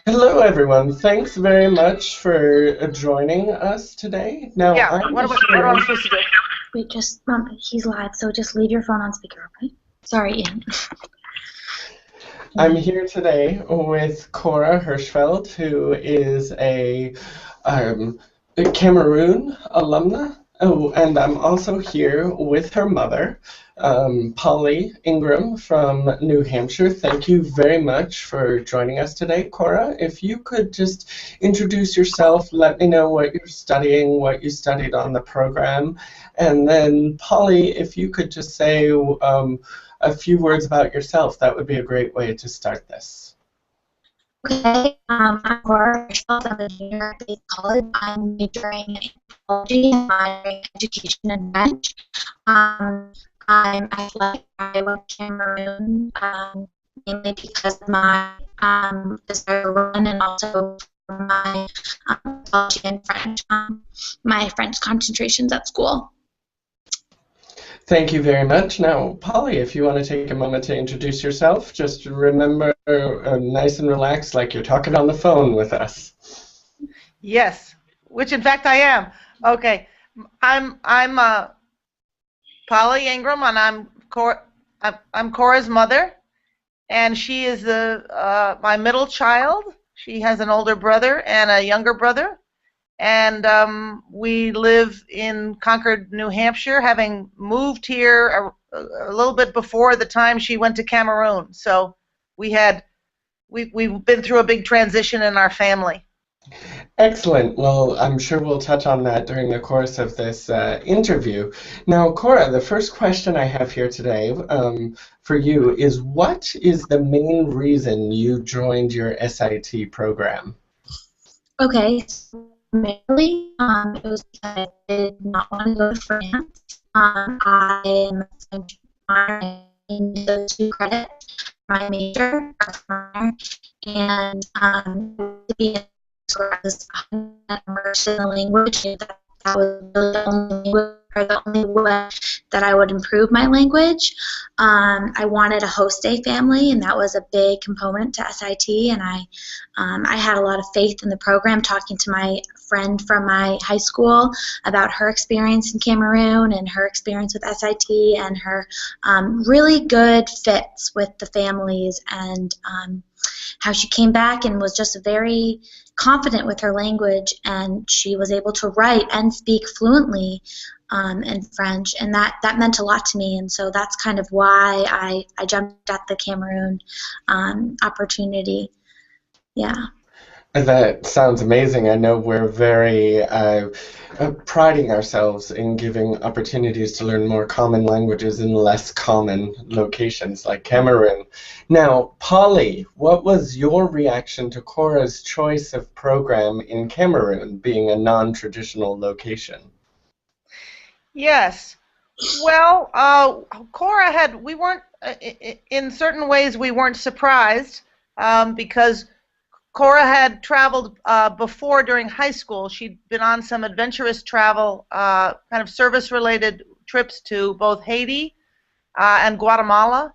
Hello, everyone. Thanks very much for joining us today. Now, Yeah. I'm What am I here. supposed to do? Wait, just he's live, so just leave your phone on speaker, okay? Sorry, Ian. I'm here today with Cora Hirschfeld, who is um, a Cameroon alumna. Oh, and I'm also here with her mother, Polly Ingram from New Hampshire. Thank you very much for joining us today, Cora. If you could just introduce yourself, let me know what you're studying, what you studied on the program, and then Polly, if you could just say a few words about yourself, that would be a great way to start this. Okay, I'm Cora Hirschfeld. I'm a junior at Bates College. I'm majoring in anthropology and minoring in education and French. I'm athletic. I went to Cameroon mainly because of my desire to run and also for my anthropology and French, my French concentrations at school. Thank you very much. Now, Polly, if you want to take a moment to introduce yourself, just remember nice and relaxed like you're talking on the phone with us. Yes, which in fact I am. Okay, I'm Polly Ingram, and I'm Cora's mother, and she is the my middle child. She has an older brother and a younger brother, and we live in Concord, New Hampshire, having moved here a little bit before the time she went to Cameroon. So we've been through a big transition in our family. Excellent. Well, I'm sure we'll touch on that during the course of this interview. Now, Cora, the first question I have here today for you is what is the main reason you joined your SIT program? Okay, so mainly it was because I did not want to go to France. I am in those two credits, my major, minor, and to be in immersed in the language, that was really the only language or the only way that I would improve my language. I wanted a host day family, and that was a big component to SIT. And I had a lot of faith in the program. Talking to my friend from my high school about her experience in Cameroon and her experience with SIT and her really good fits with the families and how she came back and was just very confident with her language, and she was able to write and speak fluently in French, and that meant a lot to me. And so that's kind of why I jumped at the Cameroon opportunity. Yeah. That sounds amazing. I know we're very priding ourselves in giving opportunities to learn more common languages in less common locations like Cameroon. Now, Polly, what was your reaction to Cora's choice of program in Cameroon being a non-traditional location? Yes. Well, Cora we weren't, in certain ways, we weren't surprised because Cora had traveled before during high school. She'd been on some adventurous travel, kind of service-related trips to both Haiti and Guatemala.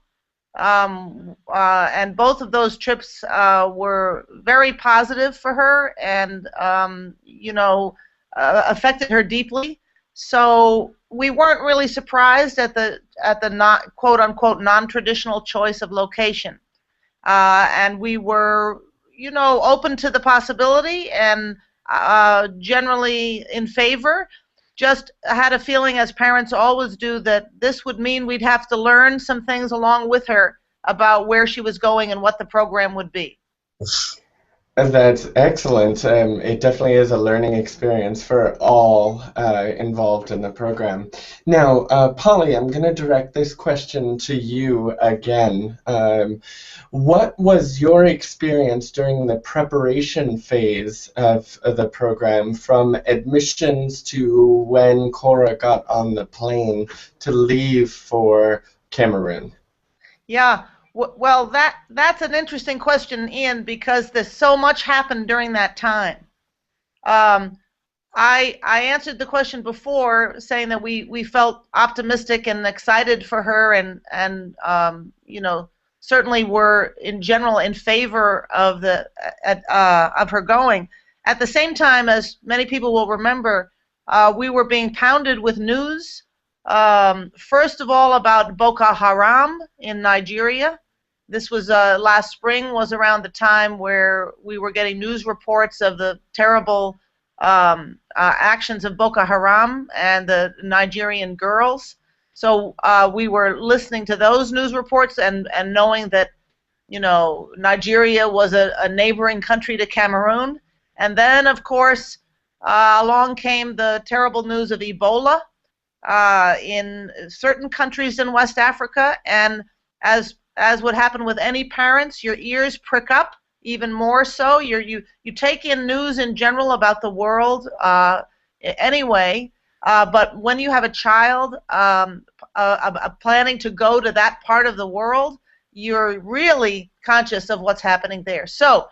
And both of those trips were very positive for her and, affected her deeply. So we weren't really surprised at the not quote unquote non-traditional choice of location, and we were open to the possibility and generally in favor. Just had a feeling, as parents always do, that this would mean we'd have to learn some things along with her about where she was going and what the program would be. That's excellent. It definitely is a learning experience for all involved in the program. Now, Polly, I'm going to direct this question to you again. What was your experience during the preparation phase of the program, from admissions to when Cora got on the plane to leave for Cameroon? Yeah, well, that's an interesting question, Ian, because there's so much happened during that time. Um, I answered the question before saying that we felt optimistic and excited for her and certainly were in general in favor of her going. At the same time, as many people will remember, we were being pounded with news. First of all, about Boko Haram in Nigeria. This was last spring, was around the time where we were getting news reports of the terrible actions of Boko Haram and the Nigerian girls. So we were listening to those news reports and knowing that, Nigeria was a neighboring country to Cameroon. And then, of course, along came the terrible news of Ebola in certain countries in West Africa. And as would happen with any parents, your ears prick up even more so. You take in news in general about the world anyway, but when you have a child planning to go to that part of the world, you're really conscious of what's happening there. So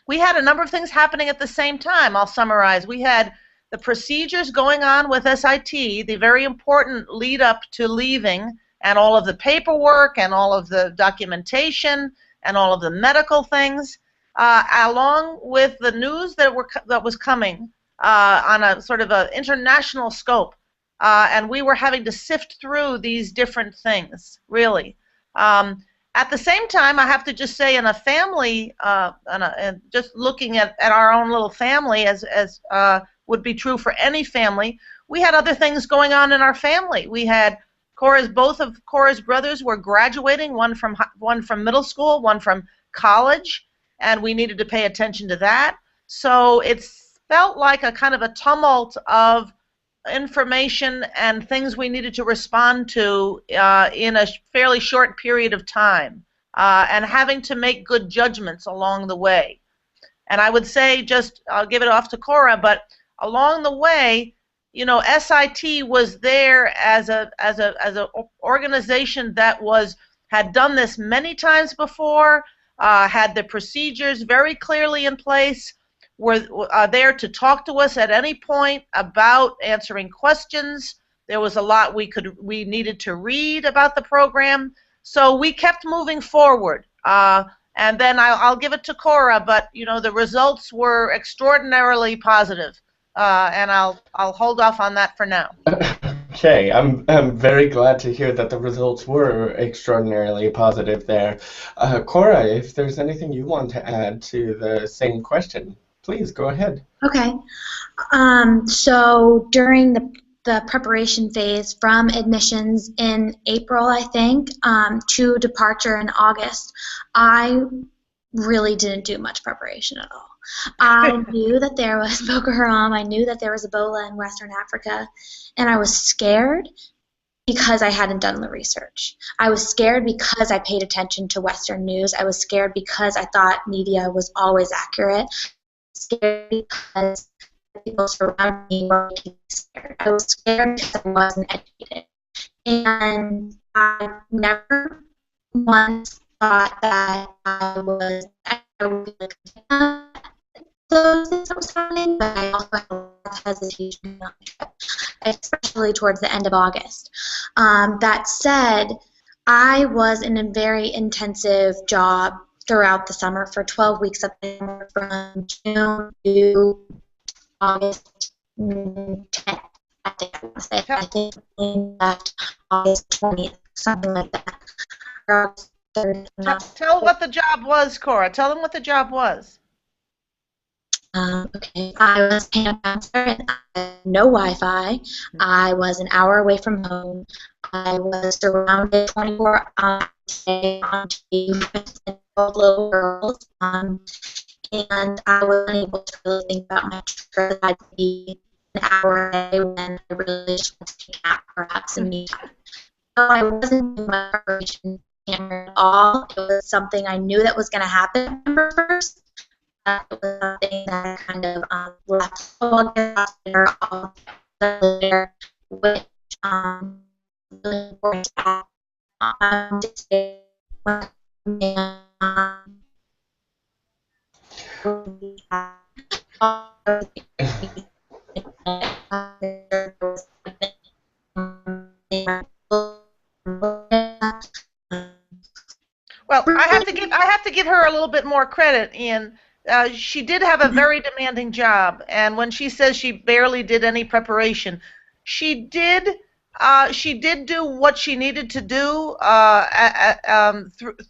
we had a number of things happening at the same time. I'll summarize. We had the procedures going on with SIT, the very important lead up to leaving, and all of the paperwork and all of the documentation and all of the medical things, along with the news that was coming on a sort of an international scope. And we were having to sift through these different things, really. At the same time, I have to just say, in a family, and just looking at our own little family, as would be true for any family, we had other things going on in our family. We had both of Cora's brothers were graduating, one from middle school, one from college, and we needed to pay attention to that. So it felt like a kind of a tumult of information and things we needed to respond to in a fairly short period of time, and having to make good judgments along the way. And I would say, I'll give it off to Cora, but along the way, SIT was there as an organization that had done this many times before, had the procedures very clearly in place, were there to talk to us at any point about answering questions. There was a lot we needed to read about the program, so we kept moving forward. And then I'll give it to Cora, but the results were extraordinarily positive. And I'll hold off on that for now. Okay, I'm very glad to hear that the results were extraordinarily positive there. Cora, if there's anything you want to add to the same question, please go ahead. Okay. So during the preparation phase, from admissions in April, I think, to departure in August, I really didn't do much preparation at all. I knew that there was Boko Haram, I knew that there was Ebola in Western Africa, and I was scared because I hadn't done the research. I was scared because I paid attention to Western news. I was scared because I thought media was always accurate. Scared because people surrounding me were making me scared. I was scared because I wasn't educated. And I never once thought that I would be like, those things that was happening, but I also had a lot of hesitation on the trip, especially towards the end of August. That said, I was in a very intensive job throughout the summer for 12 weeks of the summer, from June to August 10th. I think we left August 20th, something like that. Tell what the job was, Cora. Tell them what the job was. Okay, I was camp counselor and I had no Wi-Fi. I was an hour away from home. I was surrounded 24 hours a day on TV with little girls, and I wasn't able to really think about my trip. I'd be an hour a day when I really just wanted to take a nap, perhaps, in me time. So I wasn't doing my preparation at all. It was something I knew that was going to happen November 1st. It was something that I kind of left all there, which really important to say. have to give her a little bit more credit, Ian. She did have a very demanding job, and when she says she barely did any preparation, she did. She did do what she needed to do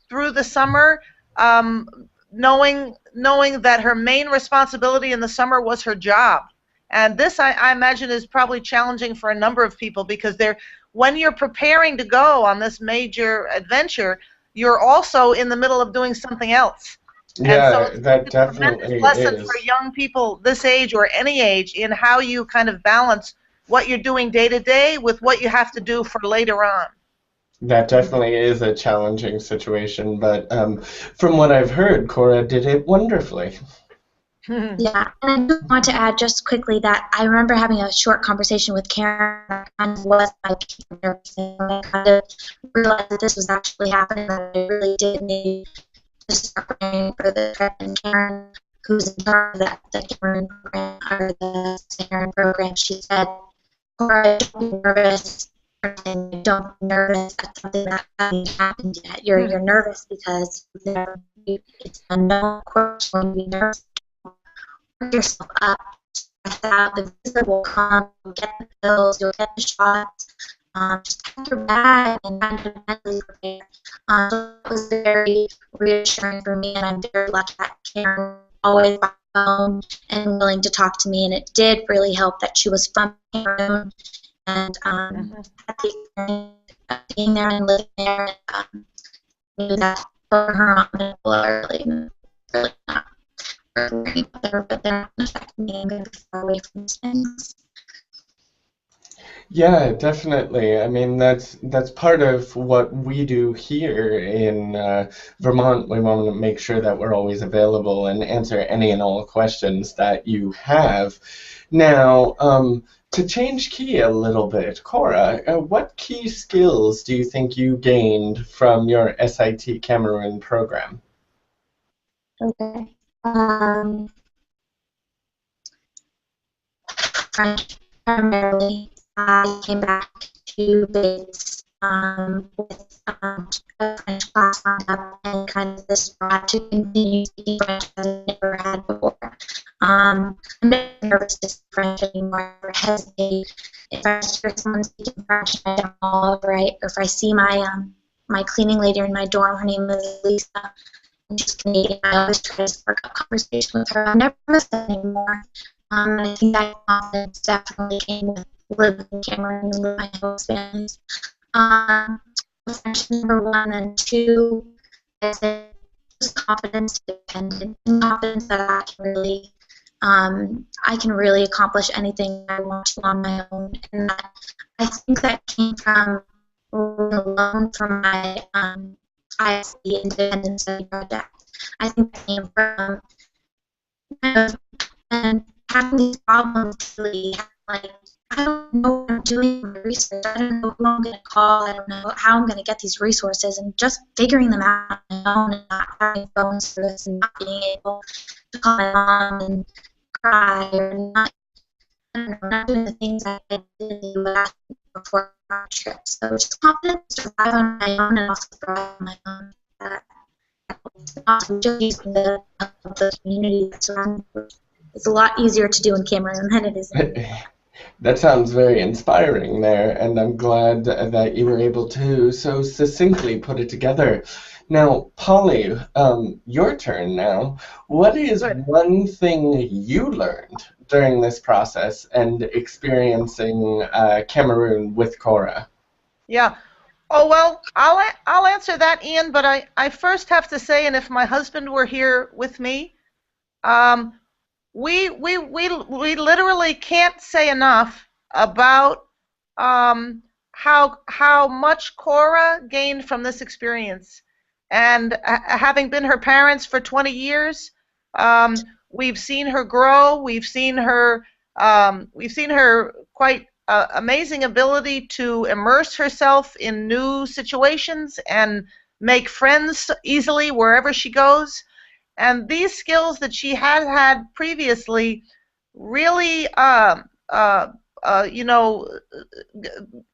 through the summer, um, knowing that her main responsibility in the summer was her job. And this, I imagine, is probably challenging for a number of people because when you're preparing to go on this major adventure, you're also in the middle of doing something else. And so Yeah, that it's a tremendous definitely lesson for is. young people this age or any age in how you kind of balance what you're doing day to day with what you have to do for later on. That definitely is a challenging situation, but from what I've heard, Cora did it wonderfully. Yeah, and I do want to add just quickly that I remember having a short conversation with Karen that kind of was my peak of nervousness, and I kind of realized that this was actually happening, that I really did need to start preparing for the trip. And Karen, who's in charge of the Karen program, or the Karen program, she said, Cora, don't be nervous. Don't be nervous at something that hasn't happened yet. You're nervous because it's a unknown course. When you be nervous, work yourself up, stress out. The visa will come. You'll get the pills. You'll get the shots. Just pack your bag and kind of mentally prepare. So it was very reassuring for me, and I'm very lucky that Karen always by phone and willing to talk to me, and it did really help that she was from Cameroon and had the experience of being there and living there, and knew that for her mom and are really not worrying about her, but they're not affecting me. I'm going to be far away from these things. Yeah, definitely. I mean, that's part of what we do here in Vermont. We want to make sure that we're always available and answer any and all questions that you have. Now, to change key a little bit, Cora, what key skills do you think you gained from your SIT Cameroon program? Okay. French primarily. I came back to base with a French class lined up and kind of this drive to continue speaking French as I never had before. I'm not nervous to speak French anymore or hesitate. If I hear someone speaking French, I jump all over it. Or if I see my cleaning lady in my dorm, her name is Lisa, and she's Canadian, I always try to spark up conversation with her. I'm never nervous anymore. And I think that confidence definitely came with living in Cameroon and with my host families. French number one and two is just confidence dependent and confidence that I can really accomplish anything I want to on my own, and that I think that came from alone from my ISD independent study project. I think that came from and having these problems really like I don't know what I'm doing with research. I don't know who I'm going to call. I don't know how I'm going to get these resources, and just figuring them out on my own and not having phone service and not being able to call my mom and cry or not, I don't know, not doing the things I did in the U.S. before our trip. So just confidence to survive on my own and also thrive on my own. Also just using the community that's around me. It's a lot easier to do in Cameroon than it is in That sounds very inspiring there, and I'm glad that you were able to so succinctly put it together. Now, Polly, your turn now. What is one thing you learned during this process and experiencing Cameroon with Cora? Yeah. Oh, well, I'll answer that, Ian, but I first have to say, and if my husband were here with me, we literally can't say enough about how much Cora gained from this experience. And having been her parents for 20 years, we've seen her grow. We've seen her quite amazing ability to immerse herself in new situations and make friends easily wherever she goes. And these skills that she had previously really,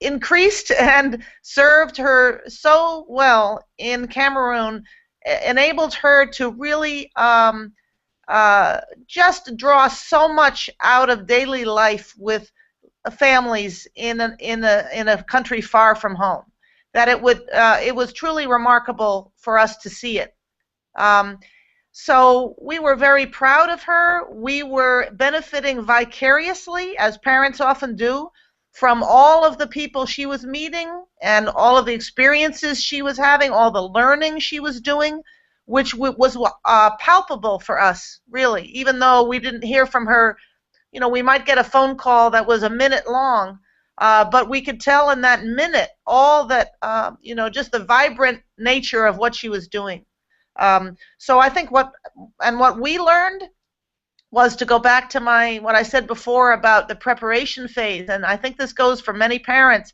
increased and served her so well in Cameroon enabled her to really just draw so much out of daily life with families in a country far from home, that it was truly remarkable for us to see it. So we were very proud of her. We were benefiting vicariously, as parents often do, from all of the people she was meeting and all of the experiences she was having, all the learning she was doing, which was palpable for us, really. Even though we didn't hear from her, we might get a phone call that was a minute long, but we could tell in that minute all that, just the vibrant nature of what she was doing. So I think what we learned was to go back to what I said before about the preparation phase, and I think this goes for many parents.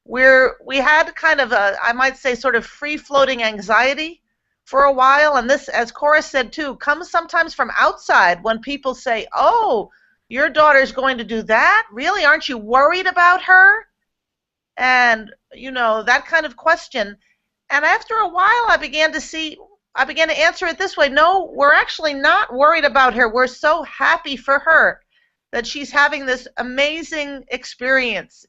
We had kind of I might say, sort of free-floating anxiety for a while, and this, as Cora said too, comes sometimes from outside when people say, "Oh, your daughter's going to do that? Really? Aren't you worried about her?" And that kind of question. And after a while, I began to answer it this way: no, we're actually not worried about her. We're so happy for her that she's having this amazing experience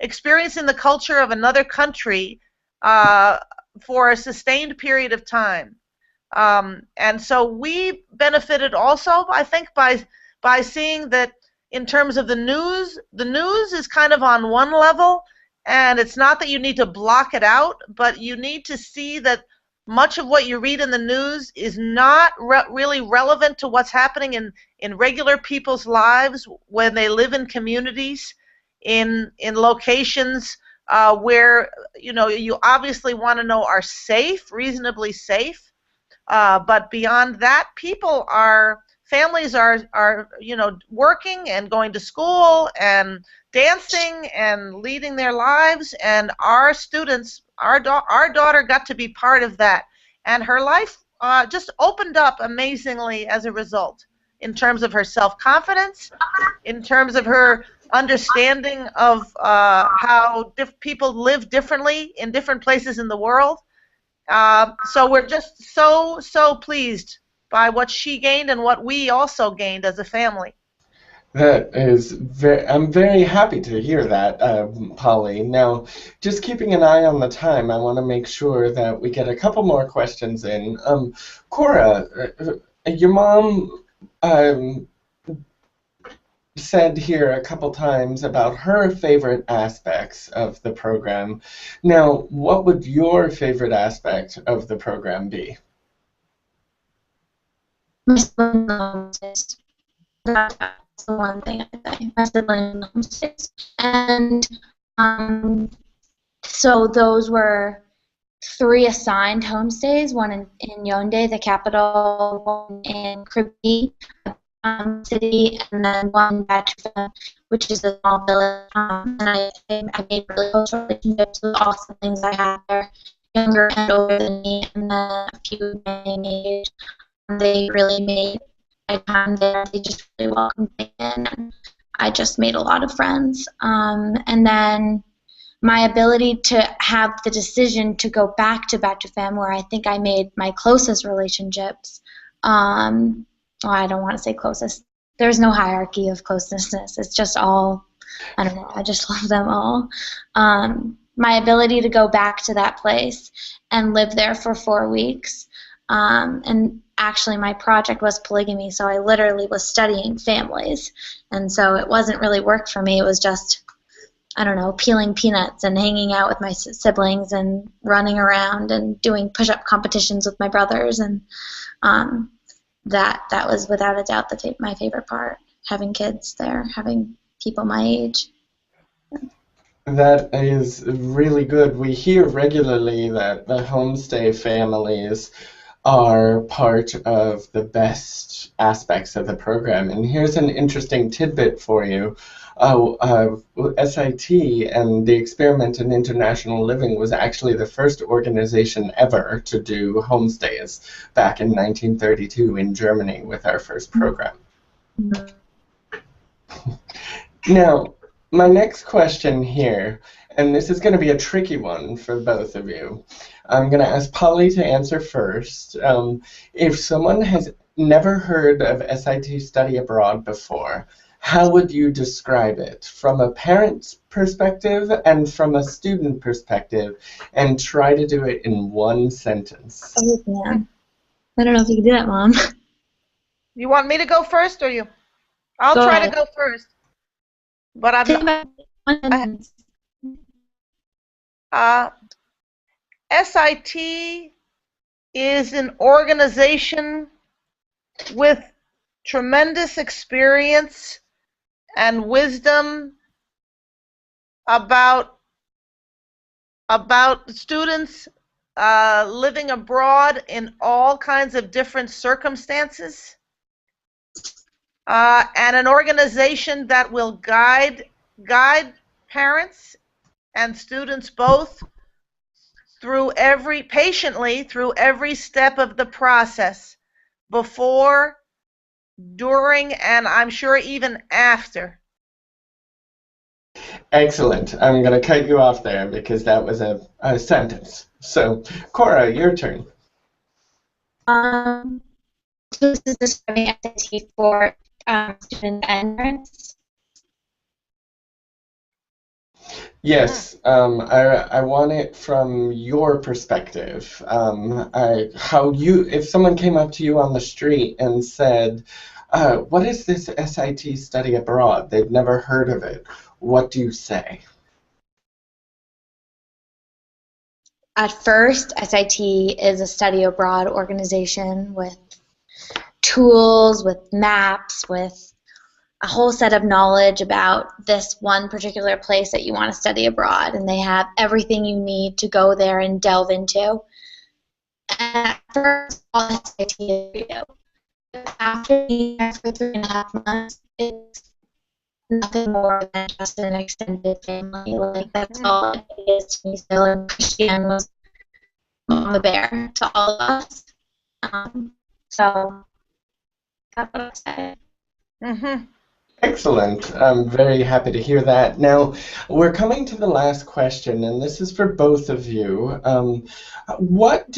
experiencing the culture of another country for a sustained period of time. And so we benefited also, I think, by seeing that in terms of the news is kind of on one level. And it's not that you need to block it out, but you need to see that much of what you read in the news is not really relevant to what's happening in regular people's lives when they live in communities, in locations where you obviously want to know are safe, reasonably safe. But beyond that, families are working and going to school and dancing and leading their lives, and our students, our daughter got to be part of that, and her life just opened up amazingly as a result, in terms of her self-confidence, in terms of her understanding of how people live differently in different places in the world. So we're just so pleased by what she gained and what we also gained as a family. I'm very happy to hear that, Polly. Now, just keeping an eye on the time, I want to make sure that we get a couple more questions in. Cora, your mom said here a couple times about her favorite aspects of the program. Now, what would your favorite aspect of the program be? That's the one thing I say. My sibling homestays. And so those were 3 assigned homestays, one in Yaoundé, the capital, one in Kribi city, and then one in Batufa, which is a small village. And I made really close relationships with all siblings I had there, younger and older than me, and then a few my age. They really made my time there. They just really welcomed me in, and I just made a lot of friends. And then my ability to have the decision to go back to Batufa, where I think I made my closest relationships. Well, I don't want to say closest. There's no hierarchy of closeness. It's just all, I don't know, I just love them all. My ability to go back to that place and live there for 4 weeks. And actually my project was polygamy, so I literally was studying families. And so it wasn't really work for me. It was just, I don't know, peeling peanuts and hanging out with my siblings and running around and doing push-up competitions with my brothers. And that was without a doubt my favorite part, having kids there, having people my age. That is really good. We hear regularly that the homestay families are part of the best aspects of the program. And here's an interesting tidbit for you. SIT and the Experiment in International Living was actually the first organization ever to do homestays back in 1932 in Germany with our first program. Now, my next question here, and this is going to be a tricky one for both of you. I'm going to ask Polly to answer first. If someone has never heard of SIT study abroad before, how would you describe it from a parent's perspective and from a student perspective, and try to do it in one sentence? Oh, man. I don't know if you can do that, Mom. You want me to go first, or you? I'll try to go first. But I'm not. SIT is an organization with tremendous experience and wisdom about students living abroad in all kinds of different circumstances, and an organization that will guide parents and students both patiently through every step of the process, before, during, and I'm sure even after. Excellent. I'm going to cut you off there because that was a sentence. So, Cora, your turn. This is describing SAT for students and parents. Yes, I want it from your perspective. If someone came up to you on the street and said, what is this SIT study abroad? They've never heard of it. What do you say? At first, SIT is a study abroad organization with tools, with maps, with a whole set of knowledge about this one particular place that you want to study abroad, and they have everything you need to go there and delve into. And at first, all SIT is for you. After being there for 3.5 months, it's nothing more than just an extended family. Like, that's all it is to me still, and Christiane was Mama Bear to all of us. So that's what I say. Mm-hmm. Excellent. I'm very happy to hear that. Now, we're coming to the last question, and this is for both of you. What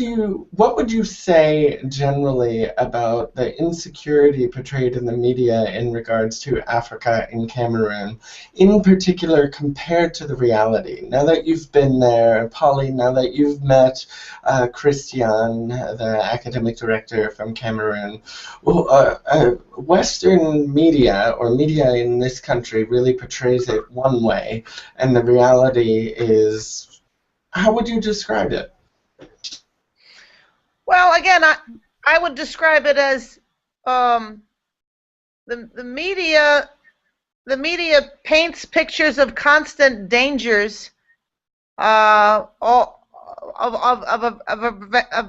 would you say generally about the insecurity portrayed in the media in regards to Africa and Cameroon, in particular compared to the reality? Now that you've been there, Polly, now that you've met Christiane, the academic director from Cameroon, Western media, or media in this country, really portrays it one way, and the reality is, how would you describe it? Well, again, I would describe it as the media paints pictures of constant dangers, of a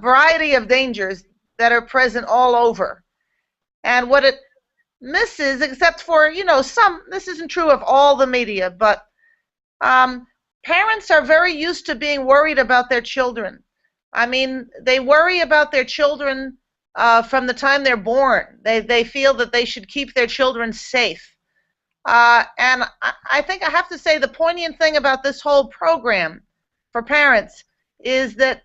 variety of dangers that are present all over. And what it misses, except for, this isn't true of all the media, but parents are very used to being worried about their children. I mean, they worry about their children from the time they're born. They feel that they should keep their children safe. And I think I have to say the poignant thing about this whole program for parents is that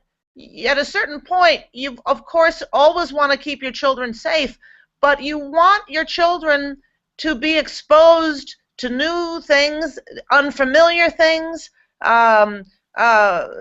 at a certain point, you, of course, always want to keep your children safe, but you want your children to be exposed to new things, unfamiliar things,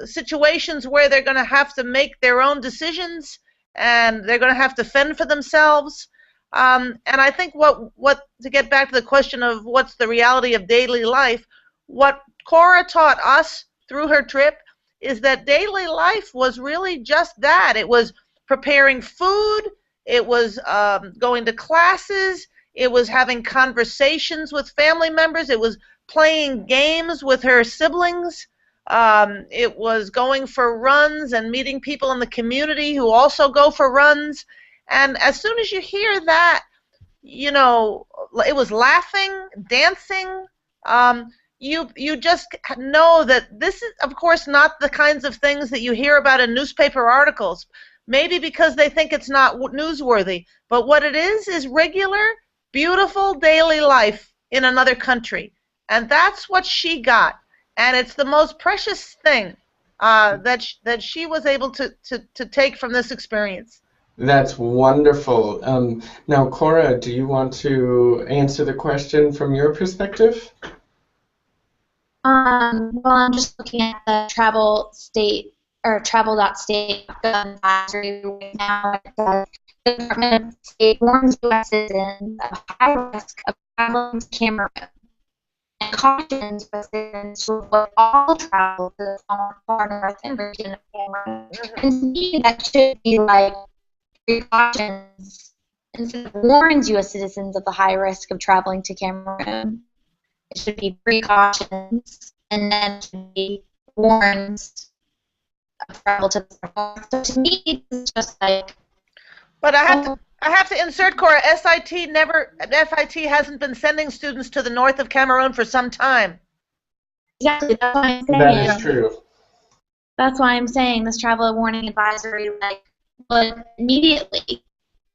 situations where they're going to have to make their own decisions and they're going to have to fend for themselves. And I think what to get back to the question of what's the reality of daily life, what Cora taught us through her trip is that daily life was really just that. It was preparing food, it was going to classes, it was having conversations with family members, it was playing games with her siblings, it was going for runs and meeting people in the community who also go for runs. And as soon as you hear that, it was laughing, dancing. You just know that this is, of course, not the kinds of things that you hear about in newspaper articles, maybe because they think it's not newsworthy. But what it is regular, beautiful daily life in another country. And that's what she got. And it's the most precious thing that she was able to take from this experience. That's wonderful. Now, Cora, do you want to answer the question from your perspective? Well, I'm just looking at the travel state or travel.state advisory right now. The Department of State warns U.S. citizens of high risk of traveling to Cameroon and cautions U.S. citizens to avoid all travel to the far northern region of Cameroon. And to me, that should be like precautions. Instead of warns U.S. citizens of the high risk of traveling to Cameroon, it should be precautions, and then it should be warns of travel to the north. So to me, it's just like. But I have to insert, Cora. FIT hasn't been sending students to the north of Cameroon for some time. Exactly, that's what I'm saying. That is true. That's why I'm saying this travel warning advisory would immediately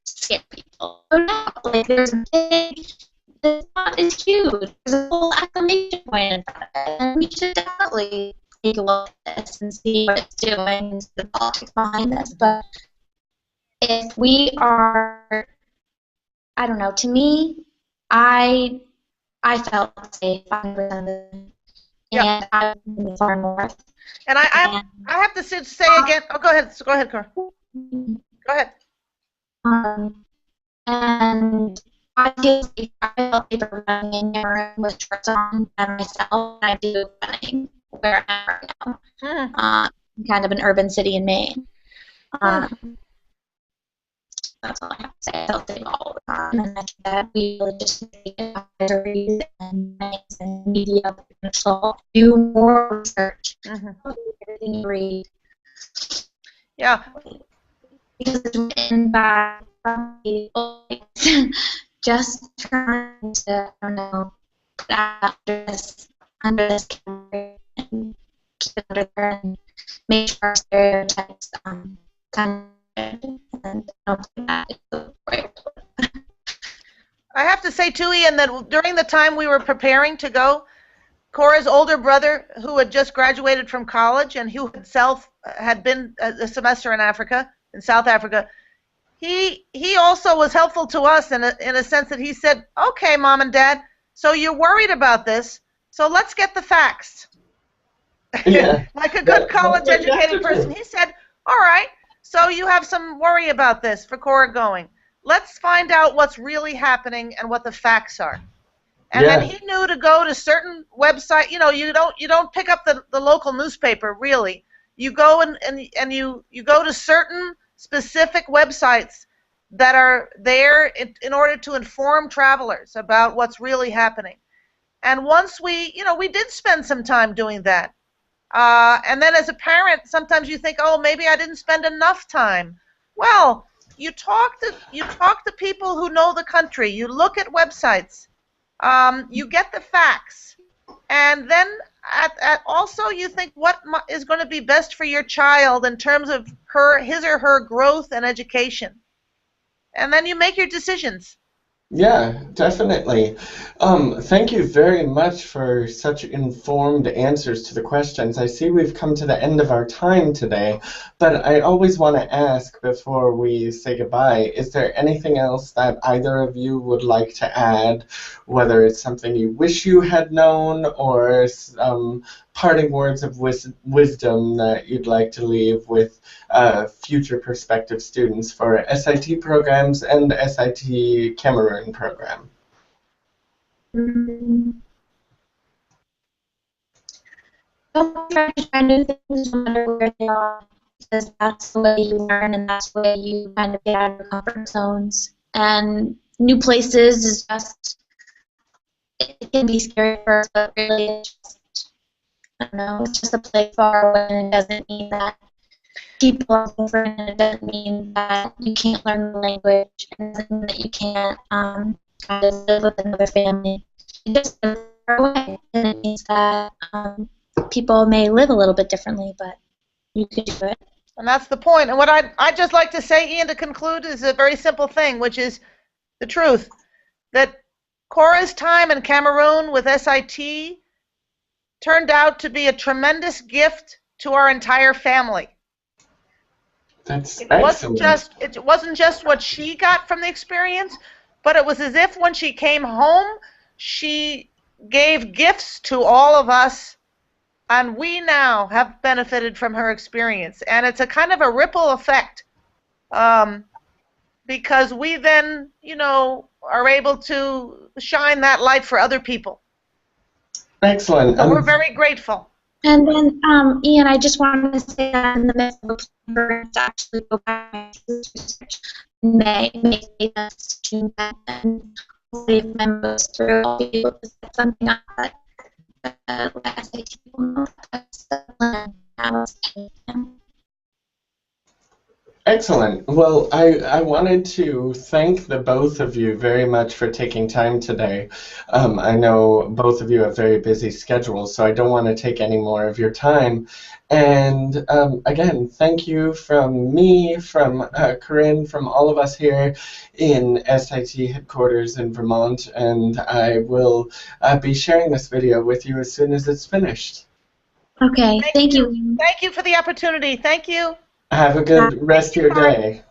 skip people. Oh no, like there's a big. The spot is huge. There's a whole exclamation point in front of it. And we should definitely take a look at this and see what it's doing, the politics behind this. But if we are, I don't know, to me, I felt safe 100%. And I'm in the far north. And I have to say again, oh, go ahead, Cora. Go ahead. And I felt safer running in Cameroon with shorts on by myself than I do running where I am right now. Kind of an urban city in Maine. That's all I have to say. I felt safe all the time, and I think that we really just need to advisories and media control, do more research. Everything you read. Yeah. Because it's written by people just trying to, I don't know, put out under this category and keep it under there and make sure our stereotypes kind of and don't think that is the right. I have to say too, Ian, that during the time we were preparing to go, Cora's older brother, who had just graduated from college and who himself had been a semester in South Africa, he also was helpful to us in a sense that he said, "Okay, Mom and Dad, so you're worried about this, so let's get the facts." Yeah. Like a good college-educated person, he said, "All right, so you have some worry about this for Cora going. Let's find out what's really happening and what the facts are." And then he knew to go to certain website. You know, you don't pick up the local newspaper really. You go and you go to certain specific websites that are there in order to inform travelers about what's really happening. And once we did spend some time doing that. And then as a parent, sometimes you think, oh, maybe I didn't spend enough time. Well, you talk to people who know the country. You look at websites. You get the facts. And then also you think what is going to be best for your child in terms of his or her growth and education. And then you make your decisions. Yeah, definitely. Thank you very much for such informed answers to the questions. I see we've come to the end of our time today, but I always want to ask before we say goodbye, is there anything else that either of you would like to add, whether it's something you wish you had known or parting words of wisdom that you'd like to leave with future prospective students for SIT programs and SIT Cameroon program? Don't try to try new things no matter where they are, because that's the way you learn and that's the way you kind of get out of your comfort zones. And new places is just, it can be scary first, but really it's just, I don't know, it's just a place far away, and it doesn't mean that people are different, and it doesn't mean that you can't learn the language, and it doesn't mean that you can't kind of live with another family. It just is far away, and it means that people may live a little bit differently, but you can do it. And that's the point. And what I'd just like to say, Ian, to conclude, is a very simple thing, which is the truth, that Cora's time in Cameroon with SIT turned out to be a tremendous gift to our entire family. That's It excellent. wasn't just what she got from the experience, but it was as if when she came home, she gave gifts to all of us, and we now have benefited from her experience. And it's a kind of a ripple effect, because we then, are able to shine that light for other people. Excellent. So we're very grateful. And then, Ian, I just wanted to say that in the midst of a plan to actually go back to research may us to and hopefully if my goes through, I'll be able to set something up that SAT will know that's the plan. Excellent. Well, I wanted to thank the both of you very much for taking time today. I know both of you have very busy schedules, so I don't want to take any more of your time. And again, thank you from me, from Corinne, from all of us here in SIT headquarters in Vermont. And I will be sharing this video with you as soon as it's finished. Okay, thank you. Thank you for the opportunity. Thank you. Have a good rest of your day.